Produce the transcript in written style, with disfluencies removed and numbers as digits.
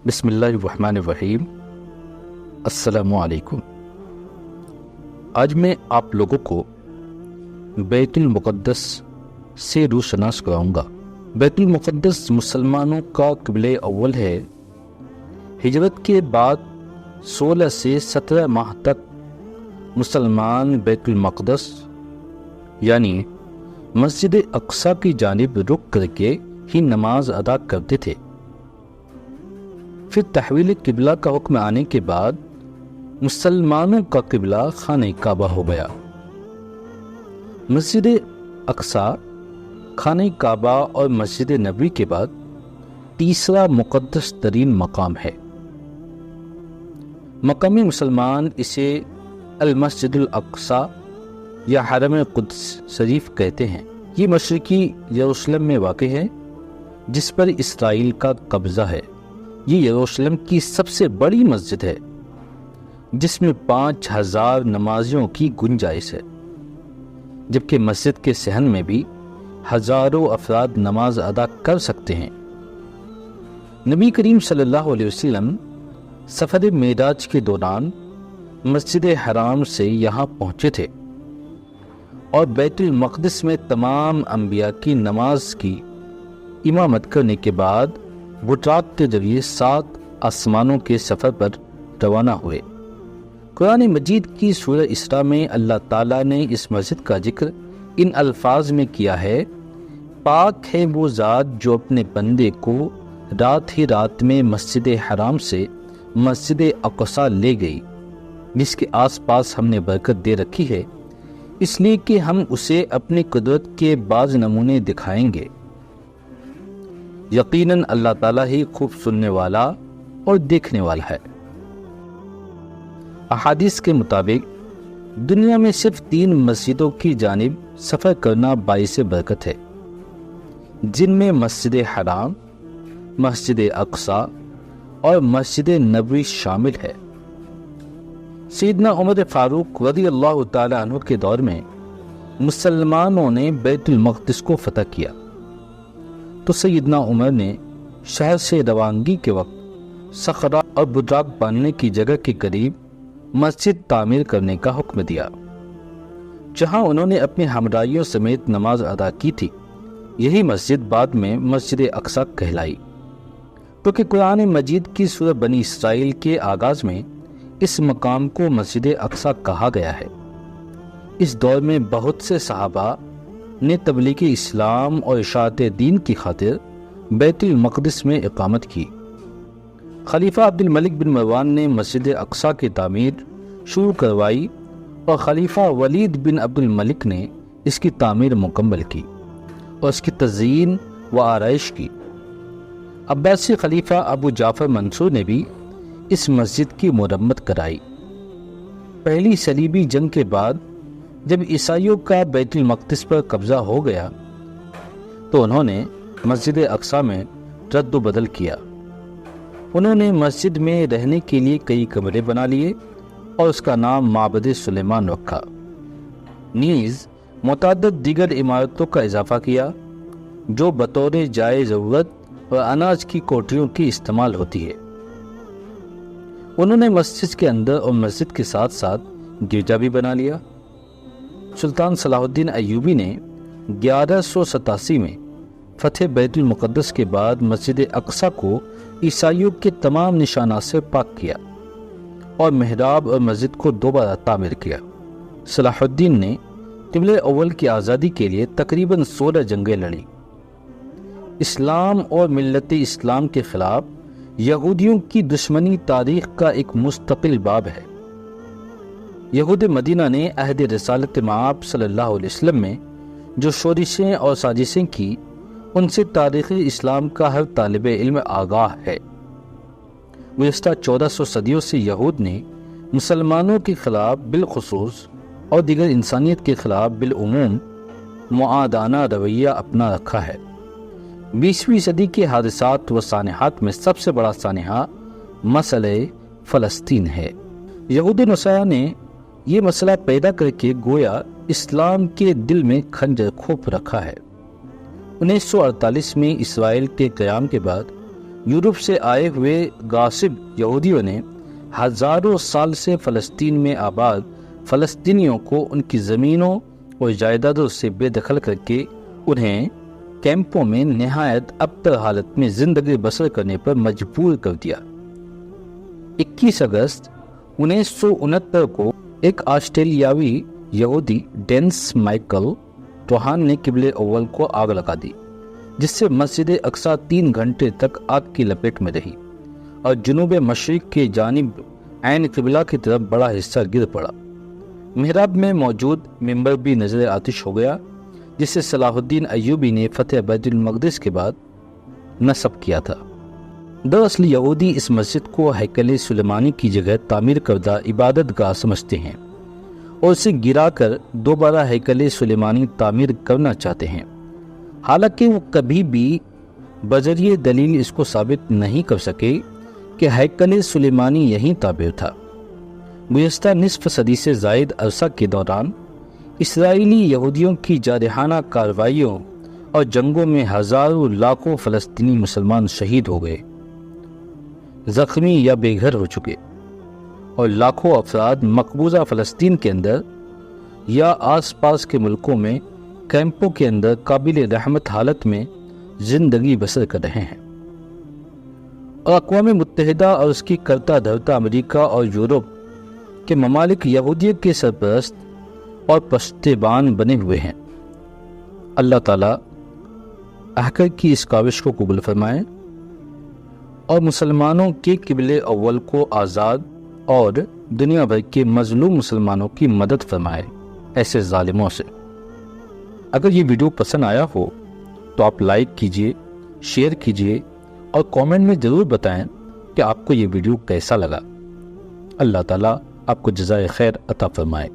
بسم اللہ الرحمن الرحیم۔ السلام علیکم۔ آج میں آپ لوگوں کو بیت المقدس سے روشناس کراؤں گا۔ بیت المقدس مسلمانوں کا قبلہ اول ہے۔ ہجرت کے بعد 16 سے 17 ماہ تک مسلمان بیت المقدس یعنی مسجد اقصی کی جانب رخ کر کے ہی نماز ادا کرتے تھے۔ پھر تحویل قبلہ کا حکم آنے کے بعد مسلمانوں کا قبلہ خانہ کعبہ ہو گیا۔ مسجد اقصی خانہ کعبہ اور مسجد نبوی کے بعد تیسرا مقدس ترین مقام ہے۔ مقامی مسلمان اسے المسجد الاقصی یا حرم قدس شریف کہتے ہیں۔ یہ مشرقی یروشلم میں واقع ہے جس پر اسرائیل کا قبضہ ہے۔ یہ یروشلم کی سب سے بڑی مسجد ہے جس میں 5000 نمازیوں کی گنجائش ہے، جبکہ مسجد کے صحن میں بھی ہزاروں افراد نماز ادا کر سکتے ہیں۔ نبی کریم صلی اللہ علیہ وسلم سفر معراج کے دوران مسجد حرام سے یہاں پہنچے تھے اور بیت المقدس میں تمام انبیاء کی نماز کی امامت کرنے کے بعد بٹراک کے ذریعے 7 آسمانوں کے سفر پر روانہ ہوئے۔ قرآن مجید کی سورہ اسراء میں اللہ تعالیٰ نے اس مسجد کا ذکر ان الفاظ میں کیا ہے: پاک ہے وہ ذات جو اپنے بندے کو رات ہی رات میں مسجد حرام سے مسجد اقصی لے گئی، جس کے آس پاس ہم نے برکت دے رکھی ہے، اس لیے کہ ہم اسے اپنی قدرت کے بعض نمونے دکھائیں گے۔ یقیناً اللہ تعالیٰ ہی خوب سننے والا اور دیکھنے والا ہے۔ احادیث کے مطابق دنیا میں صرف 3 مسجدوں کی جانب سفر کرنا باعث برکت ہے، جن میں مسجد حرام، مسجد اقصی اور مسجد نبوی شامل ہے۔ سیدنا عمر فاروق رضی اللہ تعالی عنہ کے دور میں مسلمانوں نے بیت المقدس کو فتح کیا تو سیدنا عمر نے شہر سے روانگی کے وقت صخرہ اور بٹراک باندھنے کی جگہ کے قریب مسجد تعمیر کرنے کا حکم دیا، جہاں انہوں نے اپنے ہمراہیوں سمیت نماز ادا کی تھی۔ یہی مسجد بعد میں مسجد اقصی کہلائی، کیونکہ قرآن مجید کی سورہ بنی اسرائیل کے آغاز میں اس مقام کو مسجد اقصی کہا گیا ہے۔ اس دور میں بہت سے صحابہ نے تبلیغ اسلام اور اشاعت دین کی خاطر بیت المقدس میں اقامت کی۔ خلیفہ عبد الملک بن مروان نے مسجد اقصی کی تعمیر شروع کروائی اور خلیفہ ولید بن عبد الملک نے اس کی تعمیر مکمل کی اور اس کی تزئین و آرائش کی۔ عباسی خلیفہ ابو جعفر منصور نے بھی اس مسجد کی مرمت کرائی۔ پہلی صلیبی جنگ کے بعد جب عیسائیوں کا بیت المقدس پر قبضہ ہو گیا تو انہوں نے مسجد اقصی میں رد و بدل کیا۔ انہوں نے مسجد میں رہنے کے لیے کئی کمرے بنا لیے اور اس کا نام معبد سلیمان رکھا۔ نیز متعدد دیگر عمارتوں کا اضافہ کیا جو بطور جائے ضرورت اور اناج کی کوٹریوں کی استعمال ہوتی ہے۔ انہوں نے مسجد کے اندر اور مسجد کے ساتھ ساتھ گرجا بھی بنا لیا۔ سلطان صلاح الدین ایوبی نے 1187 میں فتح بیت المقدس کے بعد مسجد اقصی کو عیسائیوں کے تمام نشانات سے پاک کیا اور محراب اور مسجد کو دوبارہ تعمیر کیا۔ صلاح الدین نے قبلہ اول کی آزادی کے لیے تقریباً 16 جنگیں لڑیں۔ اسلام اور ملت اسلام کے خلاف یہودیوں کی دشمنی تاریخ کا ایک مستقل باب ہے۔ یہود مدینہ نے عہد رسالت مآب صلی اللہ علیہ وسلم میں جو شورشیں اور سازشیں کی، ان سے تاریخ اسلام کا ہر طالب علم آگاہ ہے۔ گزشتہ 1400 صدیوں سے یہود نے مسلمانوں کے خلاف بالخصوص اور دیگر انسانیت کے خلاف بالعموم معادانہ رویہ اپنا رکھا ہے۔ 20ویں صدی کے حادثات و سانحات میں سب سے بڑا سانحہ مسئلہ فلسطین ہے۔ یہود نصارہ نے یہ مسئلہ پیدا کر کے گویا اسلام کے دل میں خنجر کھوپ رکھا ہے۔ 1948 میں اسرائیل کے قیام کے بعد یورپ سے آئے ہوئے غاصب یہودیوں نے ہزاروں سال سے فلسطین میں آباد فلسطینیوں کو ان کی زمینوں اور جائیدادوں سے بے دخل کر کے انہیں کیمپوں میں نہایت ابتر حالت میں زندگی بسر کرنے پر مجبور کر دیا۔ 21 اگست 1969 کو ایک آسٹریلیاوی یہودی ڈینس مائیکل ٹوہان نے قبلہ اول کو آگ لگا دی، جس سے مسجد اقصی 3 گھنٹے تک آگ کی لپیٹ میں رہی اور جنوب مشرق کی جانب عین قبلہ کی طرف بڑا حصہ گر پڑا۔ محراب میں موجود ممبر بھی نظر آتش ہو گیا، جسے صلاح الدین ایوبی نے فتح بیت المقدس کے بعد نصب کیا تھا۔ دراصل یہودی اس مسجد کو ہیکل سلیمانی کی جگہ تعمیر کردہ عبادت گاہ سمجھتے ہیں اور اسے گرا کر دوبارہ ہیکل سلیمانی تعمیر کرنا چاہتے ہیں، حالانکہ وہ کبھی بھی بذریعہ دلیل اس کو ثابت نہیں کر سکے کہ ہیکل سلیمانی یہیں تعمیر تھا۔ گزشتہ نصف صدی سے زائد عرصہ کے دوران اسرائیلی یہودیوں کی جارحانہ کارروائیوں اور جنگوں میں ہزاروں لاکھوں فلسطینی مسلمان شہید ہو گئے، زخمی یا بے گھر ہو چکے، اور لاکھوں افراد مقبوضہ فلسطین کے اندر یا آس پاس کے ملکوں میں کیمپوں کے اندر قابل رحمت حالت میں زندگی بسر کر رہے ہیں۔ اور اقوام متحدہ اور اس کی کرتا دھرتا امریکہ اور یورپ کے ممالک یہودیت کے سرپرست اور پشتیبان بنے ہوئے ہیں۔ اللہ تعالیٰ احقر کی اس کاوش کو قبول فرمائے اور مسلمانوں کے قبلہ اول کو آزاد اور دنیا بھر کے مظلوم مسلمانوں کی مدد فرمائے ایسے ظالموں سے۔ اگر یہ ویڈیو پسند آیا ہو تو آپ لائک کیجئے، شیئر کیجئے اور کامنٹ میں ضرور بتائیں کہ آپ کو یہ ویڈیو کیسا لگا۔ اللہ تعالیٰ آپ کو جزائے خیر عطا فرمائے۔